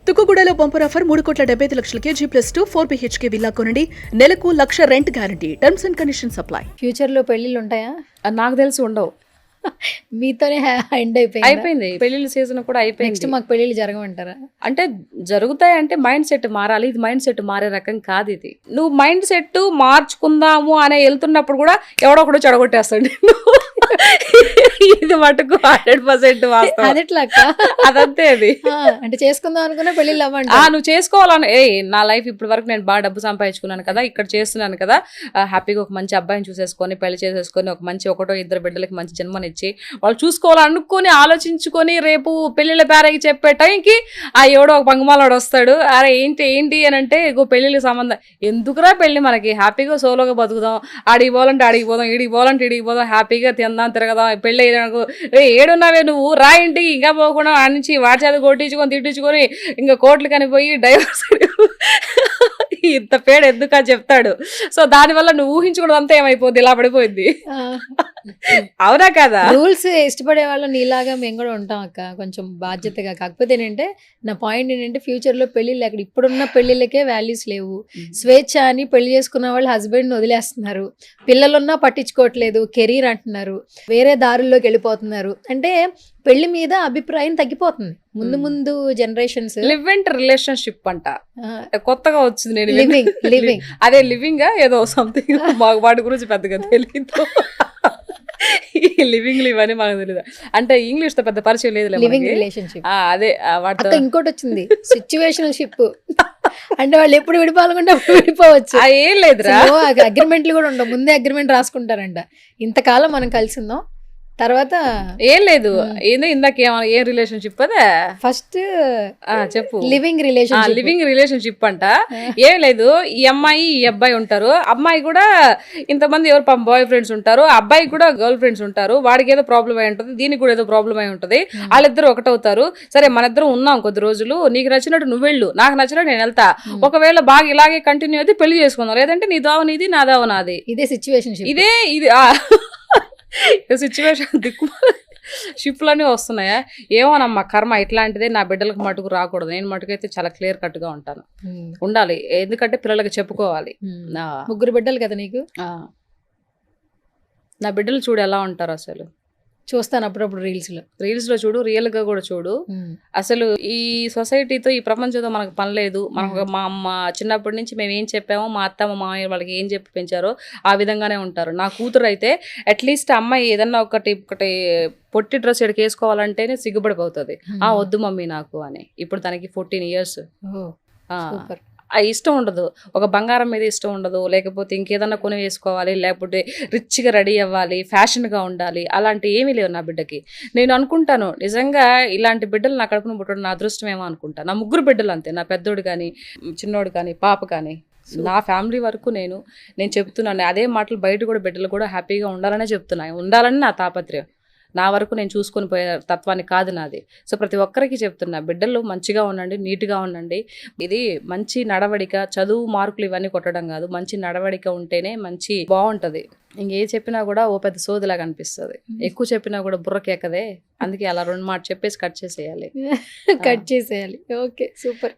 తుక్కుగూడలో bumper offer 3,75,00,000కే G+2 4 BHK villa కొనండి. నెలకు 1,00,000 rent guarantee. Terms and conditions apply. Future లో పెళ్లిళ్ళు ఉంటాయా? నాకు తెలిసి ఉండవు. మీతోనే ఎండ్ అయిపోయింది పెళ్లిళ్ళ సీజన్ కూడా అయిపోయింది. నెక్స్ట్ మాకు పెళ్లిళ్ళు జరగమంటారా? అంటే జరుగుతాయి అంటే మైండ్ సెట్ మారాలి. ఇది మైండ్ సెట్ మారే రకం కాదు ఇది. నువ్వు మైండ్ సెట్ మార్చుకుందాము అనే వెళ్తున్నప్పుడు కూడా ఎవడొకడు చెడగొట్టేస్తాడు. ఇది మటుకు 100% వాస్తవం. అదెట్లా అదంతే అది. అంటే చేసుకుందాం అనుకున్నా పెళ్లిళ్ళు అవ్వండి. నువ్వు చేసుకోవాలని నా లైఫ్ ఇప్పటి వరకు నేను బాగా డబ్బు సంపాదించుకున్నాను కదా, ఇక్కడ చేస్తున్నాను కదా, హ్యాపీగా ఒక మంచి అబ్బాయిని చూసేసుకొని పెళ్లి చేసేసుకొని ఒక మంచి 1-2 బిడ్డలకి మంచి జన్మనిచ్చి వాళ్ళు చూసుకోవాలనుకొని ఆలోచించుకొని రేపు పెళ్లిళ్ళ పేరకి చెప్పే టైంకి ఎవడో ఒక పంగమాలాడు వస్తాడు. అరే ఏంటి అని అంటే పెళ్లిళ్ళకి సంబంధం ఎందుకురా పెళ్లి, మనకి హ్యాపీగా సోలోగా బతుకుదాం, ఆడికి పోవాలంటే ఆడికి పోదాం, ఈడికి పోవాలంటే ఈడికి పోదాం, హ్యాపీగా తిందాం తిరగదాం, పెళ్ళి అయ్యేదానికి ఏడున్నావే నువ్వు రా ఇంటికి, ఇంకా పోకుండా ఆ నుంచి వాడి చేత కొట్టించుకొని తిట్టించుకొని ఇంకా కోట్లు కనిపోయి డైవర్స్ ఇంత పేడ ఎందుకు చెప్తాడు. సో దానివల్ల నువ్వు ఊహించుకోవడం ఏమైపోద్ది, ఇలా పడిపోయింది. అవునా కదా? రూల్స్ ఇష్టపడే వాళ్ళు నీలాగా మేము కూడా ఉంటాం అక్క, కొంచెం బాధ్యతగా. కాకపోతే ఏంటంటే నా పాయింట్ ఏంటంటే ఫ్యూచర్ లో పెళ్లిళ్ళు అక్కడ ఇప్పుడున్న పెళ్లిళ్ళకే వాల్యూస్ లేవు. స్వేచ్ఛ అని పెళ్లి చేసుకున్న వాళ్ళు హస్బెండ్ వదిలేస్తున్నారు, పిల్లలున్నా పట్టించుకోవట్లేదు, కెరీర్ అంటున్నారు, వేరే దారుల్లోకి వెళ్ళిపోతున్నారు. అంటే పెళ్లి మీద అభిప్రాయం తగ్గిపోతుంది. ముందు జనరేషన్స్ లివ్ అండ్ రిలేషన్షిప్ అంట కొత్తగా వచ్చింది. నేను లివింగ్ అదే లివింగ్ ఏదో సంథింగ్ మాకు వాటి గురించి పెద్దగా తెలియదు. లివింగ్ లివ్ అని మాకు తెలియదు. అంటే ఇంగ్లీష్ తో పెద్ద పరిచయం లేదు. లివింగ్ రిలేషన్షిప్ అదే వాటితో ఇంకోటి వచ్చింది సిచ్యువేషన్షిప్. అంటే వాళ్ళు ఎప్పుడు విడిపోవాలనుకుంటే అప్పుడు విడిపోవచ్చు. ఏం లేదురా, అగ్రిమెంట్లు కూడా ఉండవు, ముందే అగ్రిమెంట్ రాసుకుంటారంట. ఇంతకాలం మనం కలిసి ఉందాం, తర్వాత ఏం లేదు. ఏందో ఇందాక ఏం రిలేషన్షిప్ అదే ఫస్ట్ చెప్పు. లివింగ్ రిలేషన్షిప్ అంట. ఏం లేదు, ఈ అమ్మాయి ఈ అబ్బాయి ఉంటారు, అమ్మాయి కూడా ఇంతమంది ఎవరు బాయ్ ఫ్రెండ్స్ ఉంటారు, అబ్బాయి కూడా గర్ల్ ఫ్రెండ్స్ ఉంటారు. వాడికి ఏదో ప్రాబ్లం అయి ఉంటుంది, దీనికి కూడా ఏదో ప్రాబ్లం అయి ఉంటుంది. వాళ్ళిద్దరు ఒకటవుతారు. సరే మన ఇద్దరం ఉన్నాం కొద్ది రోజులు, నీకు నచ్చినట్టు నువ్వు వెళ్ళు, నాకు నచ్చినట్టు నేను వెళ్తా. ఒకవేళ బాగా ఇలాగే కంటిన్యూ అయితే పెళ్లి చేసుకుందాం, లేదంటే నీ దావ నీది నా దావ నాది. ఇదే సిచ్యువేషన్షిప్. ఇది సిచ్యువేషన్ దిక్కు షిప్లన్నీ వస్తున్నాయా ఏమోనమ్మా, కర్మ ఇట్లాంటిదే. నా బిడ్డలకు మటుకు రాకూడదు. నేను మటుకైతే చాలా క్లియర్ కట్ గా ఉంటాను, ఉండాలి. ఎందుకంటే పిల్లలకి చెప్పుకోవాలి. 3 బిడ్డలు కదా నీకు? నా బిడ్డలు చూడు ఎలా ఉంటారు అసలు. చూస్తాను అప్పుడప్పుడు రీల్స్ లో చూడు, రియల్ గా కూడా చూడు. అసలు ఈ సొసైటీతో ఈ ప్రపంచంతో మనకు పని లేదు. మనకు మా అమ్మ చిన్నప్పటి నుంచి మేము ఏం చెప్పామో, మా అత్త మా మామయ్య వాళ్ళకి ఏం చెప్పి పెంచారో ఆ విధంగానే ఉంటారు. నా కూతురు అయితే అట్లీస్ట్ అమ్మాయి ఏదన్నా ఒకటి పొట్టి డ్రెస్ ఎక్కడికి వేసుకోవాలంటేనే సిగ్గుపడిపోతుంది. వద్దు మమ్మీ నాకు అని. ఇప్పుడు తనకి 14 years. ఇష్టం ఉండదు, ఒక బంగారం మీద ఇష్టం ఉండదు, లేకపోతే ఇంకేదన్నా కొని వేసుకోవాలి, లేకపోతే రిచ్గా రెడీ అవ్వాలి, ఫ్యాషన్గా ఉండాలి, అలాంటి ఏమీ లేవు నా బిడ్డకి. నేను అనుకుంటాను నిజంగా ఇలాంటి బిడ్డలు నా కడుపున పుట్టడం నా అదృష్టమేమో అనుకుంటా. నా 3 బిడ్డలు అంతే, నా పెద్దోడు కానీ చిన్నోడు కానీ పాప కానీ. నా ఫ్యామిలీ వరకు నేను చెప్తున్నాను అదే మాటలు. బయట కూడా బిడ్డలు కూడా హ్యాపీగా ఉండాలనే చెప్తున్నాను, ఉండాలని నా తాపత్రయం. నా వరకు నేను చూసుకొని పోయే తత్వాన్ని కాదు నాది. సో ప్రతి ఒక్కరికి చెప్తున్నా, బిడ్డలు మంచిగా ఉండండి, నీట్గా ఉండండి. ఇది మంచి నడవడిక, చదువు మార్కులు ఇవన్నీ కొట్టడం కాదు, మంచి నడవడిక ఉంటేనే మంచి బాగుంటుంది. ఇంకే చెప్పినా కూడా ఓ పెద్ద సోదిలాగా అనిపిస్తుంది, ఎక్కువ చెప్పినా కూడా బుర్రకెక్కదే. అందుకే అలా 2 మాట చెప్పేసి కట్ చేసేయాలి. Okay, super.